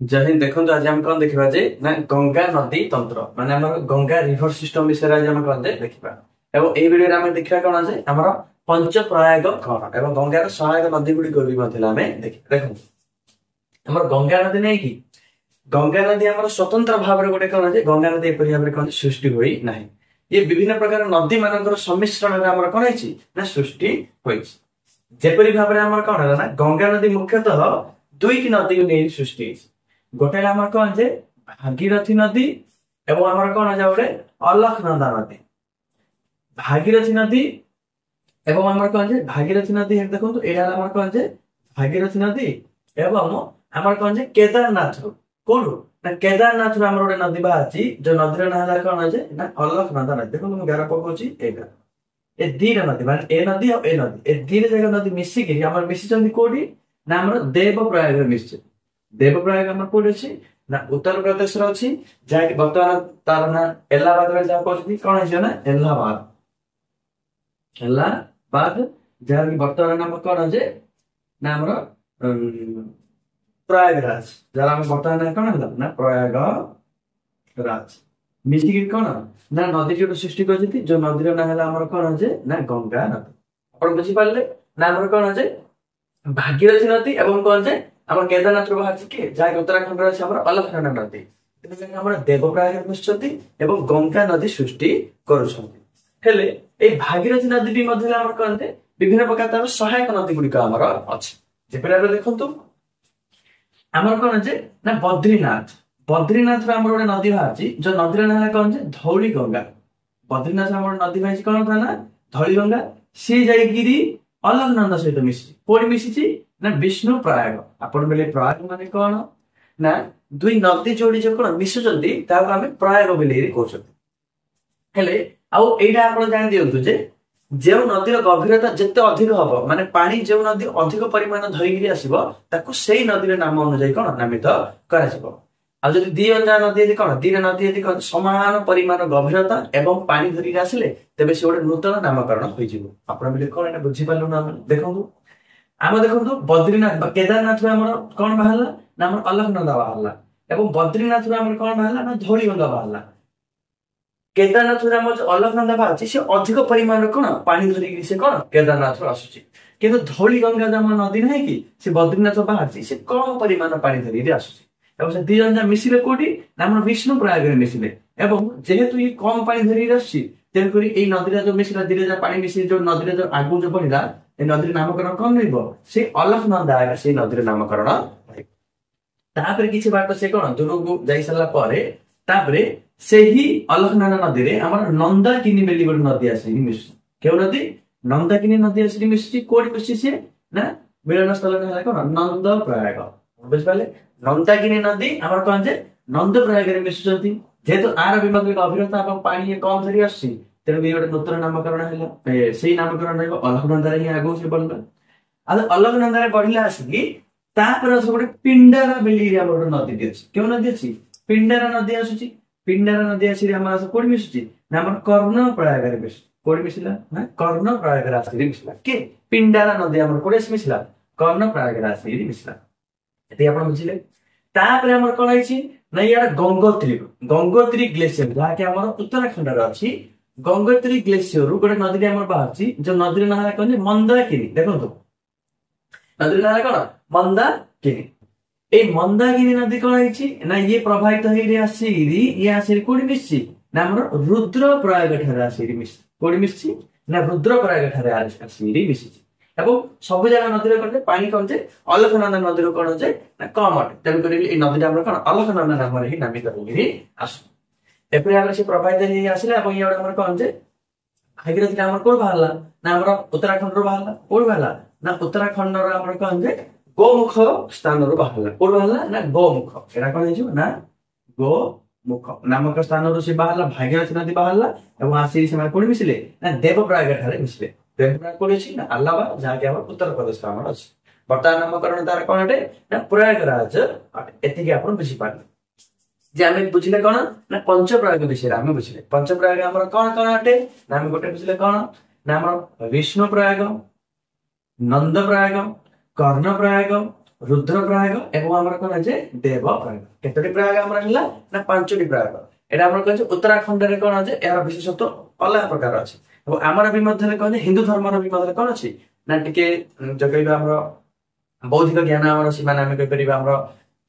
जय हिंद। देखो आज आम कौन देखा जे ना गंगा नदी तंत्र माने हमर गंगा रिवर सिस्टम विषय आज हम कौन देखा एवं ए वीडियो रे हम देखा कौन जे हमर पंच प्रयाग कौन एवं गंगार सहायक नदी गुडी को भी मतलब हमें देखा। देखो हमर गंगा नदी नहीं कि गंगा नदी हमर स्वतंत्र भाव रे गोटे कौन जे गंगा नदी एपरि भाव रे कौन सृष्टि होई नाही। ये विभिन्न प्रकार नदी मानकर सम्मिश्रण रे हमर कौन है ना सृष्टि होई। जेपरि भाव रे हमर कौन है ना गंगा नदी मुख्यतः दुई की नदी को नहीं सृष्टि होई। गोटे आमर कौन जे भागीरथी नदी एवं आमर कौन जे गोटे अलखनंदा नदी। भागीरथी नदी एवं आमर कौन जे भागीरथी नदी है देखो एडा आमर कौन जे भागीरथी नदी एवं आमर कौन जे केदारनाथ कोडु ना केदारनाथ आमर गोटे नदी बाची जो नदी ना हला कौन जे ना अलखनंदा नदी। देखो मैं गारा पकोची एगा ए दीर नदी माने ए नदी और ए नदी ए दीर जगह नदी मिसी के हमर मिसी चंदी कोडी ना हमर देवप्रयाग रे मिसी। देवप्रयाग हमर कोड अछि ना उत्तर प्रदेश रो अछि जाय वर्तमान तार ना इलाहाबाद रे जा कहछि कोन अछि ना इलाहाबाद इलाहाबाद जार की वर्तमान नाम कोन अछि ना हमर प्रयागराज जार हम वर्तमान कोन हला ना प्रयागराज मिछि की कोन ना नदी जो सृष्टि करछि जो नदी रो ना हला हमर कोन अछि ना गंगा नदी। आपण बुझि पाले ना हमर कोन अछि भागीरथी नदी एवं कोन अछि हमर केदारनाथ रो बाहर के जाय उत्तराखंड रो हमर अलखनंदा नदी तेने हमर देवप्रयाग मिशुचंती एवं गंगा नदी सृष्टि करूछंती। हेले ए भागीरथी नदी भी मध्ये हमर कहते विभिन्न प्रकार तार सहायक नदी गुडी का हमर अछि। जे प्रकार देखंतु हमर कोन जे ना बद्रीनाथ बद्रीनाथ रो हमर गोटे नदी बाहरची जो नदी रो नाम कोन जे धौली गंगा। बद्रीनाथ हमर नदी बाहरची कोन था ना धौली गंगा सी जायगिरी अलखनंदा सहित मिसी कोडी मिसिची ना विष्णु प्रयाग। आपण बेले प्रयाग माने कोन ना दुई नदी जोडी जो कोन मिसुचंती ताको हमें प्रयाग बेले कहउछंती। हेले आउ एटा आपण जानि दियंतु जे जेउ नदीर गभीरता जते अधिक हबो माने पानी जेउ नदी अधिक परिमाण धरिगिरी आसीबो ताको सेही नदीर नाम अनुसार कोन नामित कराजिबो। आ जदि दीअंजा नदी यदि कोन दीर नदी यदि कोन समान परिमाण गभीरता एवं पानी धरिगिरी आसिले तेबे से गोटे नूतन नामकरण होइजिबो। आपण बेले कोन एटा बुझि पालु ना देखंतु आम देखो बद्रीनाथ केदारनाथ हमर कौन बाहला ना हमर अलखनंदा बाहला एवं बद्रीनाथ हमर कौन बाहला ना धौली गंगा बाहला। केदारनाथ हमर अलखनंदा बाहची से अधिक परिमाण कोन पानी धरिगिरी से कोन केदारनाथ रो आसुची किंतु धौली गंगा हमर नदी नै कि से बद्रीनाथ बाहची से कम परिमाण पानी धरिगिरी आसुची एवं से दी जन मिसिले कोडी ना हमर विष्णु प्रयाग रे मिसिले एवं जेहेतु ये कम पानी धरिगिरी आसुची तेन करी ए नदी जो मिसिला धीरे जा पानी मिसि जो नदी जो आगु जो बढ़िला ए नदी नामकरण कौन रहइबो से अलखनंदा आगा से नदी नामकरण तापरे किछि बाट से कोन दुरुगु जाई सला पारे तापरे सेही अलखनंदा नदी रे हमर नंदाकिनी बेली गोटे नदी आसी मिसि केउ नदी नंदाकिनी नदी आसी मिसि कोडी मिसि से ना मिलन स्थल ने कोन नंद प्रयाग। बुझ पाले नंदाकिनी नदी हमर कोन जे नंद प्रयाग रे मिसुचंती जेतो आर विभाग गभीरता एवं पानी कम धरि आसी तेनु भी गोटे नूतन नामकरण है सेही नामकरण रहइबो अलखनंदा रे ही आगो से बढ़ला। आ अलखनंदा रे बढ़िला आसी तापर गोटे पिंडारा बेली रे हमर नदी अछि केउ नदी अछि पिंडारा नदी आसुची पिंडारा नदी आसी हमर कोडी मिसुची ना हमर कर्ण प्रयाग रे मिसु कोडी मिसिला ना कर्ण प्रयाग रे आसी मिसिला के पिंडारा नदी हमर कोडी मिसिला कर्ण प्रयाग रे आसी मिसिला एते आपण बुझिले। तापर हमर कोन आइछि ना यार गंगोत्री ग्लेशियर जहा के हमर उत्तराखंड रे अछि गंगोत्री ग्लेशियर गोटे नदी हमर बाहरची जो नदी ना कोन मंदाकिनी देखंतु नदी ना कोन मंदाकिनी ए मंदाकिनी नदी कोन आइछि ना ये प्रवाहित हेरि आसीरी ये आसीरी कोडी मिसि ना हमर रुद्र प्रयाग ठारे आसीरी मिसि कोडी मिसि ना रुद्र प्रयाग ठारे आसीरी मिसि एवं सब जगह नदी रे कोन पानी कोन जे अलखनंदा नदी रो कोन जे ना कम अट तेन करी ए नदी हमर कोन अलखनंदा नाम रे ही नामित होगिरी आसु एपरि आगर से प्रवाहित हेरि आसिला एवं ये हमर कोन जे भागीरथी हमर कोड बाहला ना हमर उत्तराखंड रो बाहला कोड बाहला ना उत्तराखंड रो हमर कोन जे गोमुख स्थान रो बाहला कोड बाहला ना गोमुख एरा कोन हिजो ना गोमुख नामक स्थान रो से बाहला भागीरथी नदी बाहला एवं आसी से कोड मिसिले ना देवप्रयाग ठारे मिसिले देवप्रयाग कोड छी ना अल्लाहाबाद जहा के हमर उत्तर प्रदेश हमर अछि वर्तमान नामकरण तार कोन हटे ना प्रयागराज एति के आपण बुझि पाले जे हमें बुझिले कोन ना पंच प्रयाग विषय हमें बुझिले पंच प्रयाग हमर कोन कोन हटे ना हम गोटे बुझिले कोन ना हमर विष्णु प्रयाग नंद प्रयाग कर्ण प्रयाग ରୁଦ୍ର ପ୍ରୟାଗ ଏବଂ ଆମର କଣ ଅଛି ଦେବ ପ୍ରୟାଗ। କେତୋଟି ପ୍ରୟାଗ ଆମର ହେଲା ନା 5ଟି ପ୍ରୟାଗ। এটা আমরা কইছে উত্তরাখণ্ডের কোন আছে এর বিশেষত্ব অলগা প্রকার আছে এবং আমার বি মধ্যে কোন হিন্দু ধর্মর বি মধ্যে কোন আছে না টিকে জগইবা আমরা বৌদ্ধিক জ্ঞান আমার আছে মানে আমি কই পারিবা আমরা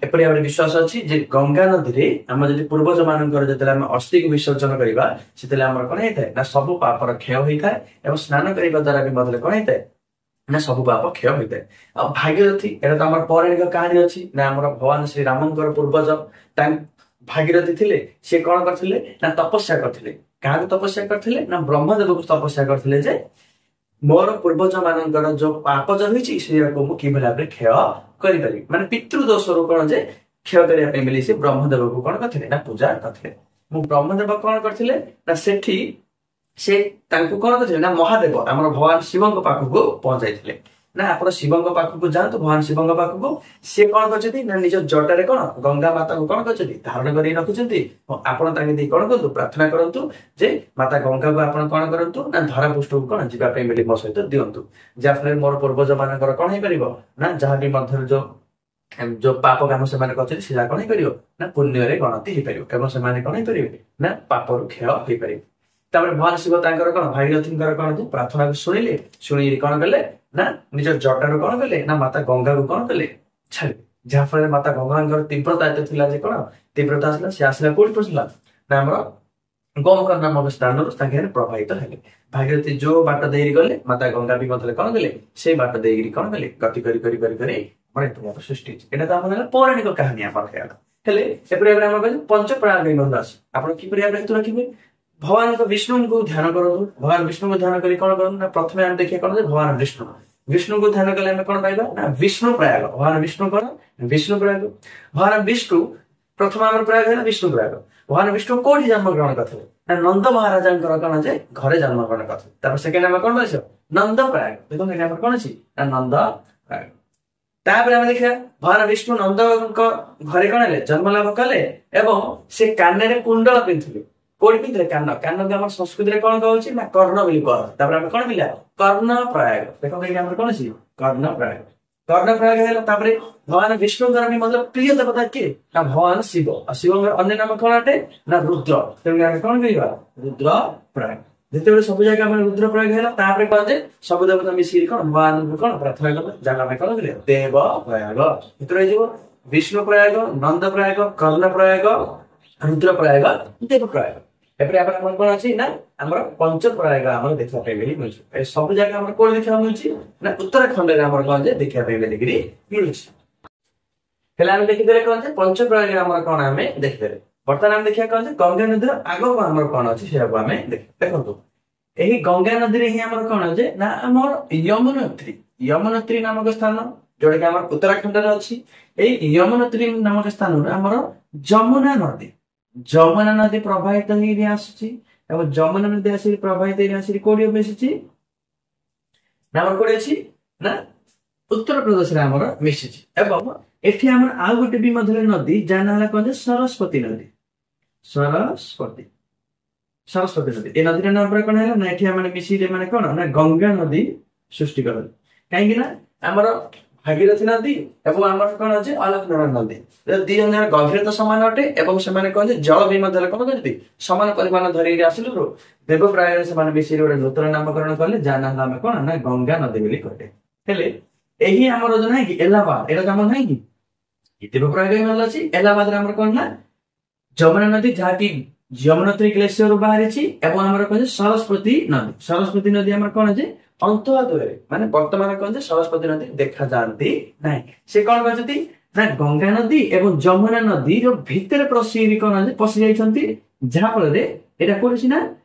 এপরি ভাবে বিশ্বাস আছে যে গঙ্গা নদীরে আমরা যদি পূর্বজ মানଙ୍କର যেତେବେଳେ ଆମେ ଅସ୍ଥିକୁ ବିସର୍ଜନ କରିବା ସେତେବେଳେ ଆମର କଣ ହେଇଥାଏ ନା ସବୁ ପାପର କ୍ଷୟ ହୋଇଥାଏ ଏବଂ ସ୍ନାନ କରିବା ଦ୍ୱାରା ବି ମଧ୍ୟ କଣ ହେଇଥାଏ ନା ସବୁ ପାପ କ୍ଷୟ ହୋଇଥାଏ। ଆଉ ଭାଗୀରଥୀ ଏଟା ତ ଆମର ପୌରାଣିକ କାହାଣୀ ଅଛି ନା ଆମର ଭଗବାନ ଶ୍ରୀ ରାମଙ୍କର ପୂର୍ବଜ ଭାଗୀରଥୀ ଥିଲେ ସେ କଣ କରିଥିଲେ ନା ତପସ୍ୟା କରିଥିଲେ। କାହାକୁ ତପସ୍ୟା କରିଥିଲେ ନା ବ୍ରହ୍ମଦେବକୁ ତପସ୍ୟା କରିଥିଲେ ଯେ ମୋର ପୂର୍ବଜ ମାନଙ୍କର ଯୋଉ ପାପ ରହିଛି ସେଇଟାକୁ ମୁଁ କିଭଳି ଭାବରେ କ୍ଷୟ କରିପାରିବି ମାନେ ପିତୃ ଦୋଷରୁ କଣ ଯେ କ୍ଷୟ କରିବା ପାଇଁ ବୋଲି ସେ ବ୍ରହ୍ମଦେବକୁ କଣ କରିଥିଲେ ନା ପୂଜା କରିଥିଲେ। ମୁଁ ବ୍ରହ୍ମଦେବ କଣ କରିଥିଲେ ନା ସେଠି ସେ ତାଙ୍କୁ କଣ କରିଥିଲେ ନା ମହାଦେବ ଆମର ଭଗବାନ ଶିବଙ୍କ ପାଖକୁ ପହଞ୍ଚାଇଥିଲେ ନା ଆପଣ ଶିବଙ୍କ ପାଖକୁ ଯାଆନ୍ତୁ ଭଗବାନ ଶିବଙ୍କ ପାଖକୁ ସେ କଣ କରିଛନ୍ତି ନା ନିଜ ଜଟାରେ କଣ ଗଙ୍ଗା ମାତାକୁ କଣ କରିଛନ୍ତି ଧାରଣ କରି ରଖିଛନ୍ତି। ଆପଣ ତାଙ୍କୁ ଦେଇ କଣ କରନ୍ତୁ ପ୍ରାର୍ଥନା କରନ୍ତୁ ଯେ ମାତା ଗଙ୍ଗାକୁ ଆପଣ କଣ କରନ୍ତୁ ନା ଧରା ପୃଷ୍ଠକୁ କଣ ଯିବା ପାଇଁ ବୋଲି ମୋ ସହିତ ଦିଅନ୍ତୁ ଯାହାଫଳରେ ମୋର ପୂର୍ବଜ ମାନଙ୍କର କଣ ହେଇପାରିବ ନା ଯାହାବି ମଧ୍ୟରେ ଯୋଉ ପାପ କାମ ସେମାନେ କରିଛନ୍ତି ସେଟା କଣ ହେଇପାରିବ ନା ପୁଣ୍ୟରେ ଗଣତି ହେଇପାରିବ ଏବଂ ସେମାନେ କଣ ହେଇପାରିବେ ନା ପାପରୁ କ୍ଷୟ ହେଇପାରିବେ। ତାପରେ ଭଗବାନ ଶିବ ତାଙ୍କର କଣ ଭାଗୀରଥୀଙ୍କର କଣ ପ୍ରାର୍ଥନାକୁ ଶୁଣିଲେ ଶୁଣି କଣ କଲେ ନା ନିଜ ଜଟାରୁ କଣ କଲେ ନା ମାତା ଗଙ୍ଗାକୁ କଣ କଲେ ଛାଡିଲେ ଯାହାଫଳରେ ମାତା ଗଙ୍ଗାଙ୍କର ତୀବ୍ରତା ଏତେ ଥିଲା ଯେ କଣ ତୀବ୍ରତା ଆସିଲା ସେ ଆସିଲା କୋଉଠି ପଶିଲା ନା ଆମର ଗଙ୍ଗା ନାମକ ସ୍ଥାନରୁ ତାଙ୍କେ ପ୍ରବାହିତ ହେଲେ। ଭାଗୀରଥୀ ଯୋଉ ବାଟ ଦେଇକି ଗଲେ ମାତା ଗଙ୍ଗା ବି ମଧ୍ୟ କଣ କଲେ ସେଇ ବାଟ ଦେଇକି କଣ କଲେ ଗତି କରି କରି କରି କରି ଆମର ଏତେ ବଡ ସୃଷ୍ଟି ହେଇଛି। ଏଇଟା ତ ଆମର ପୌରାଣିକ କାହାଣୀ ଆମର ହେଇଗଲା। ହେଲେ ଏପରି ଭାବରେ ଆମର କହିଲେ ପଞ୍ଚପ୍ରୟାଗ ମଧ୍ୟ ଅଛି। ଆପଣ କିପରି ଭାବରେ ହେତୁ ରଖିବେ ଭଗବାନଙ୍କ ବିଷ୍ଣୁଙ୍କୁ ଧ୍ୟାନ କରନ୍ତୁ। ଭଗବାନ ବିଷ୍ଣୁଙ୍କୁ ଧ୍ୟାନ କରି କଣ କରନ୍ତୁ ନା ପ୍ରଥମେ ଆମେ ଦେଖିବା କଣ ଯେ ଭଗବାନ ବିଷ୍ଣୁ ବିଷ୍ଣୁଙ୍କୁ ଧ୍ୟାନ କଲେ ଆମେ କଣ ପାଇବା ନା ବିଷ୍ଣୁ ପ୍ରୟାଗ। ଭଗବାନ ବିଷ୍ଣୁ କଣ ବିଷ୍ଣୁ ପ୍ରୟାଗ। ଭଗବାନ ବିଷ୍ଣୁ ପ୍ରଥମ ଆମର ପ୍ରୟାଗ ହେଲା ବିଷ୍ଣୁ ପ୍ରୟାଗ। ଭଗବାନ ବିଷ୍ଣୁ କୋଉଠି ଜନ୍ମ ଗ୍ରହଣ କରିଥିଲେ ନା ନନ୍ଦ ମହାରାଜାଙ୍କର କଣ ଯେ ଘରେ ଜନ୍ମ ଗ୍ରହଣ କରିଥିଲେ। ତାପରେ ସେକେଣ୍ଡ ଆମେ କଣ ଆସିବ ନନ୍ଦ ପ୍ରୟାଗ। ଦେଖନ୍ତୁ ଏଠି ଆମର କଣ ଅଛି ନା ନନ୍ଦ ପ୍ରୟାଗ। ତାପରେ ଆମେ ଦେଖିବା ଭଗବାନ ବିଷ୍ଣୁ ନନ୍ଦଙ୍କ ଘରେ କଣ ହେଲେ ଜନ୍ମ ଲାଭ କଲେ ଏବଂ ସେ କାନରେ କୁଣ୍ଡଳ ପିନ୍ଧିଥିଲେ। କୋଉଠି ପିନ୍ଧିଲେ କାନ କାନକୁ ଆମର ସଂସ୍କୃତିରେ କଣ କହୁଛି ନା କର୍ଣ୍ଣ ବୋଲି କହ। ତାପରେ ଆମେ କଣ ପିଲା କର୍ଣ୍ଣ ପ୍ରୟାଗ। ଦେଖନ୍ତୁ ଏଠି ଆମର କଣ ଅଛି କର୍ଣ୍ଣ ପ୍ରୟାଗ। କର୍ଣ୍ଣ ପ୍ରୟାଗ ହେଲା ତାପରେ ଭଗବାନ ବିଷ୍ଣୁଙ୍କର ବି ମଧ୍ୟ ପ୍ରିୟ ଦେବତା କିଏ ନା ଭଗବାନ ଶିବ। ଆଉ ଶିବଙ୍କର ଅନ୍ୟ ନାମ କଣ ଅଟେ ନା ରୁଦ୍ର। ତେଣୁ ଆମେ କଣ କରିବା ରୁଦ୍ର ପ୍ରୟାଗ। ଯେତେବେଳେ ସବୁ ଜାଗା ଆମର ରୁଦ୍ର ପ୍ରୟାଗ ହେଲା ତାପରେ କଣ ଯେ ସବୁ ଦେବତା ମିଶିକି କଣ ଭଗବାନଙ୍କୁ କଣ ପ୍ରାର୍ଥନା କଲେ ଯାହା ଆମେ କଣ କଲେ ଦେବ ପ୍ରୟାଗ। ଭିତରେ ହେଇଯିବ ବିଷ୍ଣୁ ପ୍ରୟାଗ ନନ୍ଦ ପ୍ରୟାଗ କର୍ଣ୍ଣ ପ୍ରୟାଗ ରୁଦ୍ର ପ୍ରୟାଗ ଦେବ ପ୍ରୟାଗ। ଏପରି ଆମର କଣ ଅଛି ନା ଆମର ପଞ୍ଚ ପ୍ରୟାଗ ଆମର ଦେଖିବା ପାଇଁ ମିଳୁଛି। ଏ ସବୁ ଜାଗା ଆମର କୋଉଠି ଦେଖିବାକୁ ମିଳୁଛି ନା ଉତ୍ତରାଖଣ୍ଡରେ ଆମର କଣ ଯେ ଦେଖିବା ପାଇଁ ବୋଲିକିରି ମିଳୁଛି। ହେଲେ ଆମେ ଦେଖିଦେଲେ କଣ ଯେ ପଞ୍ଚ ପ୍ରୟାଗ ଆମର କଣ ଆମେ ଦେଖିଦେଲେ। ବର୍ତ୍ତମାନ ଆମେ ଦେଖିବା କଣ ଯେ ଗଙ୍ଗା ନଦୀର ଆଗକୁ ଆମର କଣ ଅଛି ସେଟାକୁ ଆମେ ଦେଖନ୍ତୁ। ଏହି ଗଙ୍ଗା ନଦୀରେ ହିଁ ଆମର କଣ ଯେ ନା ଆମର ୟମୁନୋତ୍ରୀ ନାମକ ସ୍ଥାନ ଯୋଉଟା କି ଆମର ଉତ୍ତରାଖଣ୍ଡରେ ଅଛି। ଏଇ ୟମୁନୋତ୍ରୀ ନାମକ ସ୍ଥାନରେ ଆମର ଯମୁନା ନଦୀ ପ୍ରବାହିତ ହେଇକି ଆସୁଛି ଏବଂ ଯମୁନା ନଦୀ ଆସିକି ପ୍ରବାହିତ ହେଇକି ଆସିକି କୋଉଠି ମିଶିଛି ନା ଆମର କୋଉଠି ଅଛି ନା ଉତ୍ତରପ୍ରଦେଶରେ ଆମର ମିଶିଛି। ଏବଂ ଏଠି ଆମର ଆଉ ଗୋଟେ ବି ମଧ୍ୟ ନଦୀ ଯାହା ନାଁ ହେଲା କଣ ଯେ ସରସ୍ୱତୀ ନଦୀ। ସରସ୍ୱତୀ ନଦୀ ଏ ନଦୀର ନାଁ କଣ ହେଲା ନା ଏଠି ଆମେ ମିଶିଲେ ମାନେ କଣ ନା ଗଙ୍ଗା ନଦୀ ସୃଷ୍ଟି କରନ୍ତି। କାହିଁକି ନା ଆମର ଭାଗୀରଥୀ ନଦୀ ଏବଂ ଆମର କଣ ଅଛି ଅଲକନନ୍ଦା ନଦୀ ଦି ଜଣର ଗଭୀରତା ସମାନ ଅଟେ ଏବଂ ସେମାନେ କହନ୍ତି ଜଳ ବି ମଧ୍ୟ କଣ କରନ୍ତି ସମାନ ପରିମାଣ ଧରିକି ଆସିଲୁ ଦେବ ପ୍ରାୟରେ ସେମାନେ ମିଶିକି ଗୋଟେ ନୂତନ ନାମକରଣ କଲେ ଯାହା ନାଁ ଆମେ କଣ ନା ଗଙ୍ଗା ନଦୀ ବୋଲି କହିଲେ। ହେଲେ ଏହି ଆମର ଯୋଉ ନାହିଁ କି ଏଲାହାବାଦ ଏଇଟା ଆମର ନାହିଁ କି ଦେବ ପ୍ରୟାଗ ଭଲ ଅଛି। ଏଲାହାବାଦରେ ଆମର କଣ ନା ଯମୁନା ନଦୀ ଯାହାକି ଯମୁନୋତ୍ରୀ ଗ୍ଲେସିୟରରୁ ବାହାରିଛି ଏବଂ ଆମର କଣ ସରସ୍ୱତୀ ନଦୀ ଆମର କଣ ଯେ ଅନ୍ତଃଦୂରରେ ମାନେ ବର୍ତ୍ତମାନ କଣ ଯେ ସରସ୍ୱତୀ ନଦୀ ଦେଖାଯାଆନ୍ତି ନାହିଁ। ସେ କଣ କରିଛନ୍ତି ନା ଗଙ୍ଗା ନଦୀ ଏବଂ ଯମୁନା ନଦୀର ଭିତରେ ପଶି ଯାଇଛନ୍ତି ଯାହା ଫଳରେ ଏଇଟା କରୁଛି ନା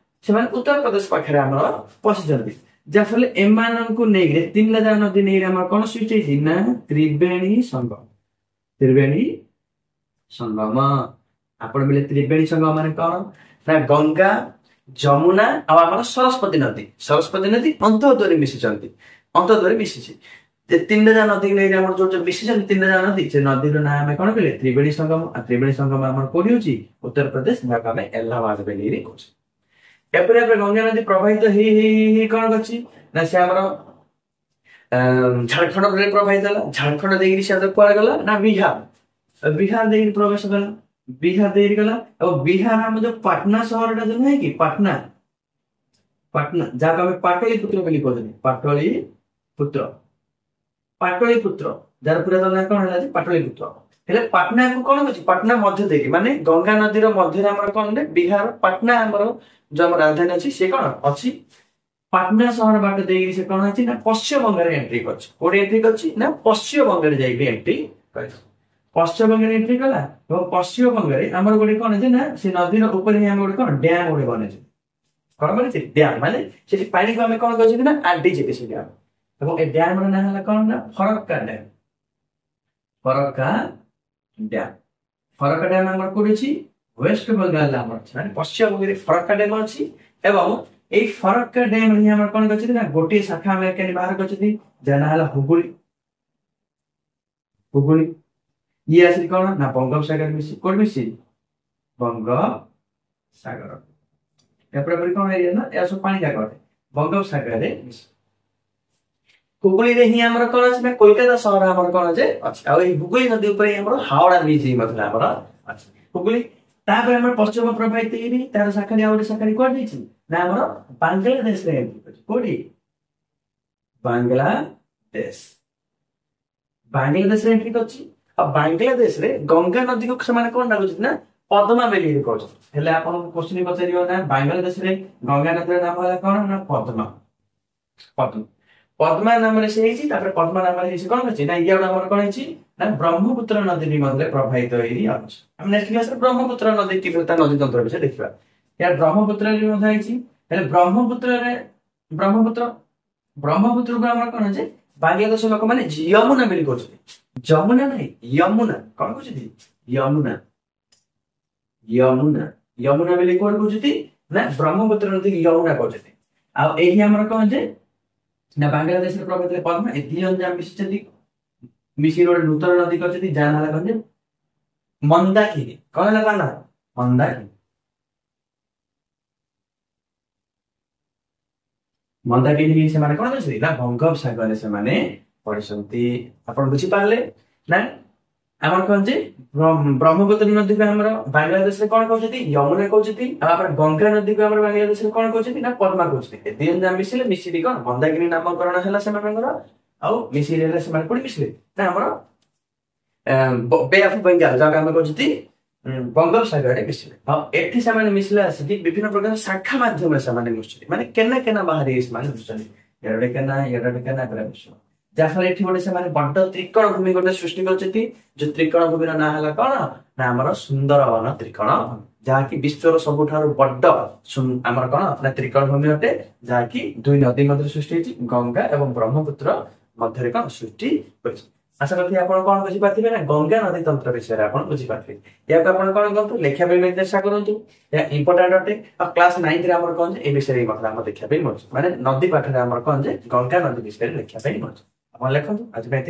ସେମାନେ ଉତ୍ତରପ୍ରଦେଶ ପାଖରେ ଆମର ପଶିଛନ୍ତି ଯାହାଫଳରେ ଏମାନଙ୍କୁ ନେଇକି ତିନିଟା ନଦୀ ନେଇକି ଆମର କଣ ସୃଷ୍ଟି ହେଇଛି ନା ତ୍ରିବେଣୀ ସଙ୍ଗମ। ଆପଣ ବୋଲେ ତ୍ରିବେଣୀ ସଙ୍ଗମ ମାନେ କଣ ନା ଗଙ୍ଗା ଯମୁନା ଆଉ ଆମର ସରସ୍ୱତୀ ନଦୀ ଅନ୍ତଃଦୂରରେ ମିଶିଛି। ତିନିଟା ନଦୀ ନେଇକି ଆମର ଯୋଉ ମିଶିଛନ୍ତି ତିନିଟା ନଦୀ ସେ ନଦୀର ନାଁ ଆମେ କଣ କହିଲେ ତ୍ରିବେଣୀ ସଙ୍ଗମ। ଆଉ ତ୍ରିବେଣୀ ସଙ୍ଗମ ଆମର କୋଉଠି ହଉଛି ଉତ୍ତରପ୍ରଦେଶ ଯାହାକୁ ଆମେ ଏଲାହାବାଦ ବୋଲି କହୁଛେ। ଏପରି ଭାବରେ ଗଙ୍ଗା ନଦୀ ପ୍ରବାହିତ ହେଇ କଣ କରୁଛି ନା ସେ ଆମର ଝାଡଖଣ୍ଡରେ ପ୍ରବାହିତ ହେଲା, ଝାଡଖଣ୍ଡ ଦେଇକି ସେ କୁଆଡେ ଗଲା ନା ବିହାର, ବିହାର ଦେଇକି ପ୍ରବେଶ କଲା, ବିହାର ଦେଇକି ଗଲା। ଆଉ ବିହାର ଆମ ଯୋଉ ପାଟନା ସହରଟା ଯୋଉ ନୁହେଁ କି ପାଟନା, ପାଟନା ଯାହାକୁ ଆମେ ପାଟଳିପୁତ୍ର ବୋଲି କହୁଛନ୍ତି, ପାଟଳିପୁତ୍ର, ପାଟଳିପୁତ୍ର ଯାହାର ପୁରା ନାଁ କଣ ହେଲା ଯେ ପାଟଳିପୁତ୍ର। ହେଲେ ପାଟନାକୁ କଣ କରୁଛି, ପାଟନା ମଧ୍ୟ ଦେଇକି ମାନେ ଗଙ୍ଗା ନଦୀର ମଧ୍ୟରେ ଆମର କଣ ବିହାର ପାଟନା ଆମର ଯୋଉ ଆମ ରାଜଧାନୀ ଅଛି ସେ କଣ ଅଛି ପାଟନା ସହର ବାଟ ଦେଇକି ସେ କଣ ହେଇଛି ନା ପଶ୍ଚିମବଙ୍ଗରେ ଏଣ୍ଟ୍ରି କରିଛି। କୋଉଠି ଏଣ୍ଟ୍ରି କରିଛି ନା ପଶ୍ଚିମବଙ୍ଗରେ ଯାଇକି ଏଣ୍ଟ୍ରି କରିଛି। ପଶ୍ଚିମବଙ୍ଗରେ ଏଣ୍ଟ୍ରି କଲା ଏବଂ ପଶ୍ଚିମବଙ୍ଗରେ ଆମର ଗୋଟେ କଣ ଅଛି ନା ସେ ନଦୀର ଉପରେ ହିଁ ଆମର ଗୋଟେ କଣ ଡ୍ୟାମ ଗୋଟେ ବନେଇଛି। କଣ ବନେଇଛି ଡ୍ୟାମ, ମାନେ ସେଠି ପାଣିକୁ ଆମେ କଣ କରିଛନ୍ତି ନା ଆଡିଛି ସେ ଡ୍ୟାମ। ଏବଂ ଏ ଡ୍ୟାମ ର ନାଁ ହେଲା କଣ ନା Farakka dam, Farakka dam. Farakka dam ଆମର କୋଉଠି ଅଛି ୱେଷ୍ଟ ବେଙ୍ଗାଲ ଆମର ଅଛି, ମାନେ ପଶ୍ଚିମବଙ୍ଗରେ ଫରକ୍କା ଡ୍ୟାମ ଅଛି। ଏବଂ এই ଫରକ୍କା ଡ୍ୟାମ ହିଁ ଆମର କଣ କରିଛନ୍ତି ନା ଗୋଟିଏ ଶାଖା ଆମେ କେମିତି ବାହାର କରିଛନ୍ତି ଯାହା ନାଁ ହେଲା ହୁଗୁଳି, ହୁଗୁଳି। ଇଏ ଆସିକି କଣ ନା ବଙ୍ଗୋପସାଗର ମିଶି କୋଉଠି ମିଶି ବଙ୍ଗୋପସାଗର, ଏପଟେ କଣ ଏରିଆ ନା ଏହା ସବୁ ପାଣି ଯାକ ବଙ୍ଗୋପସାଗରରେ ମିଶି। ହୁଗୁଳିରେ ହିଁ ଆମର କଣ ଅଛି ନା କୋଲକାତା ସହର ଆମର କଣ ଯେ ଅଛି। ଆଉ ଏଇ ହୁଗୁଳି ନଦୀ ଉପରେ ଆମର ହାଓଡା ବ୍ରିଜ ମଧ୍ୟ ଆମର ଅଛି। ହୁଗୁଳି ତାପରେ ଆମର ପଶ୍ଚିମ ପ୍ରବାହିତ ହେଇକି ତାର ଶାଖାରେ ଆଉ ଗୋଟେ ଶାଖାରେ କୁଆଡେ ଯାଇଛି ନା ଆମର ବାଂଲାଦେଶରେ ଏଣ୍ଟ୍ରି କରିଛି। କୋଉଠି ବାଂଲାଦେଶ, ବାଂଲାଦେଶରେ ଏଣ୍ଟ୍ରି କରିଛି। ଆଉ ବାଂଲାଦେଶରେ ଗଙ୍ଗା ନଦୀକୁ ସେମାନେ କଣ ଡାକୁଛନ୍ତି ନା ପଦ୍ମା ବୋଲି କହୁଛନ୍ତି। ହେଲେ ଆପଣଙ୍କୁ କ୍ୱେଶ୍ଚିନ ପଚାରିବ ନା ବାଂଲାଦେଶରେ ଗଙ୍ଗା ନଦୀର ନାମ ହେଲା କଣ ନା ପଦ୍ମା, ପଦ୍ମା, ପଦ୍ମା ନାମରେ ସେ ହେଇଛି। ତାପରେ ପଦ୍ମା ନାମରେ ହେଇଛି କଣ ଅଛି ନା ଇଏ ଆମର କଣ ହେଇଛି ନା ବ୍ରହ୍ମପୁତ୍ର ନଦୀ ମଧ୍ୟରେ ପ୍ରବାହିତ ହେଇ ଅଛି। ଆମେ ନେକ୍ସଟ କ୍ଲାସରେ ବ୍ରହ୍ମପୁତ୍ର ନଦୀ କିଭଳି ତା ନଦୀ ତନ୍ତ୍ର ବିଷୟରେ ଦେଖିବା। ଏହା ବ୍ରହ୍ମପୁତ୍ରରେ ମଧ୍ୟ ହେଇଛି। ହେଲେ ବ୍ରହ୍ମପୁତ୍ରରେ ବ୍ରହ୍ମପୁତ୍ର, ବ୍ରହ୍ମପୁତ୍ରକୁ ଆମର କଣ ଅଛି ବାଂଲାଦେଶ ଲୋକମାନେ ଯମୁନା ବୋଲି କହୁଛନ୍ତି। ଯମୁନା ନାହିଁ ୟମୁନା, କଣ କହୁଛନ୍ତି ୟମୁନା, ୟମୁନା, ୟମୁନା ବୋଲି କଣ କହୁଛନ୍ତି ନା ବ୍ରହ୍ମପୁତ୍ର ନଦୀ ୟମୁନା କହୁଛନ୍ତି। ଆଉ ଏହି ଆମର କଣ ଯେ ନା ବାଂଲାଦେଶରେ ପ୍ରବାହିତ ପଦ୍ମା, ଏ ଦି ଜଣ ଯାକ ମିଶିଛନ୍ତି, ମିଶିକି ଗୋଟେ ନୂତନ ନଦୀ କରିଛନ୍ତି ଯାହା ନାଁ ହେଲା କଣ ଯେ ମନ୍ଦାକିନୀ। କଣ ହେଲା ତା ନାଁ ମନ୍ଦାକିନୀ, ମନ୍ଦାକିନୀ ସେମାନେ କଣ କରିଛନ୍ତି ନା ବଙ୍ଗୋପସାଗରରେ ସେମାନେ ପଢିଛନ୍ତି। ଆପଣ ବୁଝିପାରିଲେ ନା ଆମର କଣ ଯେ ବ୍ରହ୍ମପୁତ୍ର ନଦୀକୁ ଆମର ବାଂଲାଦେଶରେ କଣ କହୁଛନ୍ତି ଯମୁନା କହୁଛନ୍ତି। ଆଉ ଆମର ଗଙ୍ଗା ନଦୀକୁ ଆମର ବାଂଲାଦେଶରେ କଣ କହୁଛନ୍ତି ନା ପଦ୍ମା କହୁଛନ୍ତି। ଏ ଦି ଜଣ ମିଶିଲେ ମିଶିକି କଣ ମନ୍ଦାକିନୀ ନାମକରଣ ହେଲା ସେମାନଙ୍କର। ଆଉ ମିଶିକି ହେଲେ ସେମାନେ କୋଉଠି ମିଶିଲେ ନା ଆମର ବେ ଅଫ ବେଙ୍ଗାଲ ଯାହାକୁ ଆମେ କହୁଛନ୍ତି ବଙ୍ଗୋପସାଗରରେ ମିଶିଲେ। ଆଉ ଏଠି ସେମାନେ ମିଶିଲେ ଆସିକି ବିଭିନ୍ନ ପ୍ରକାର ଶାଖା ମାଧ୍ୟମରେ ସେମାନେ ମିଶୁଛନ୍ତି, ମାନେ କେନା କେନା ବାହାରି ସେମାନେ ମିଶୁଛନ୍ତି। ଏଡେ କେନା ମିଶୁଛନ୍ତି, ଯାହାଫଳରେ ଏଠି ଗୋଟେ ସେମାନେ ବଡ ତ୍ରିକୋଣ ଭୂମି ଗୋଟେ ସୃଷ୍ଟି କରିଛନ୍ତି। ଯୋଉ ତ୍ରିକୋଣ ଭୂମିର ନାଁ ହେଲା କଣ ନା ଆମର ସୁନ୍ଦରବନ ତ୍ରିକୋଣ, ଯାହାକି ବିଶ୍ୱର ସବୁଠାରୁ ବଡ ଆମର କଣ ନା ତ୍ରିକୋଣ ଭୂମି ଅଟେ। ଯାହାକି ଦୁଇ ନଦୀ ମଧ୍ୟରେ ସୃଷ୍ଟି ହେଇଛି, ଗଙ୍ଗା ଏବଂ ବ୍ରହ୍ମପୁତ୍ର ମଧ୍ୟରେ କଣ ସୃଷ୍ଟି କରିଛି। ଆଶା କରୁଛି ଆପଣ କଣ ବୁଝିପାରିଥିବେ ନା ଗଙ୍ଗା ନଦୀ ତନ୍ତ୍ର ବିଷୟରେ ଆପଣ ବୁଝିପାରିଥିବେ। ଏହାକୁ ଆପଣ କଣ କରନ୍ତୁ ଲେଖିବା ପାଇଁ ଚେଷ୍ଟା କରନ୍ତୁ, ଏହା ଇମ୍ପୋର୍ଟାଣ୍ଟ ଅଟେ। ଆଉ କ୍ଲାସ 9 ରେ ଆମର କଣ ଯେ ଏ ବିଷୟରେ ଆମର ଦେଖିବା ପାଇଁ ମିଳୁଛି, ମାନେ ନଦୀ ପାଠରେ ଆମର କଣ ଯେ ଗଙ୍ଗା ନଦୀ ବିଷୟରେ ଲେଖିବା ପାଇଁ ମିଳୁଛି। ଆପଣ ଲେଖନ୍ତୁ ଆଜି ପାଇଁ।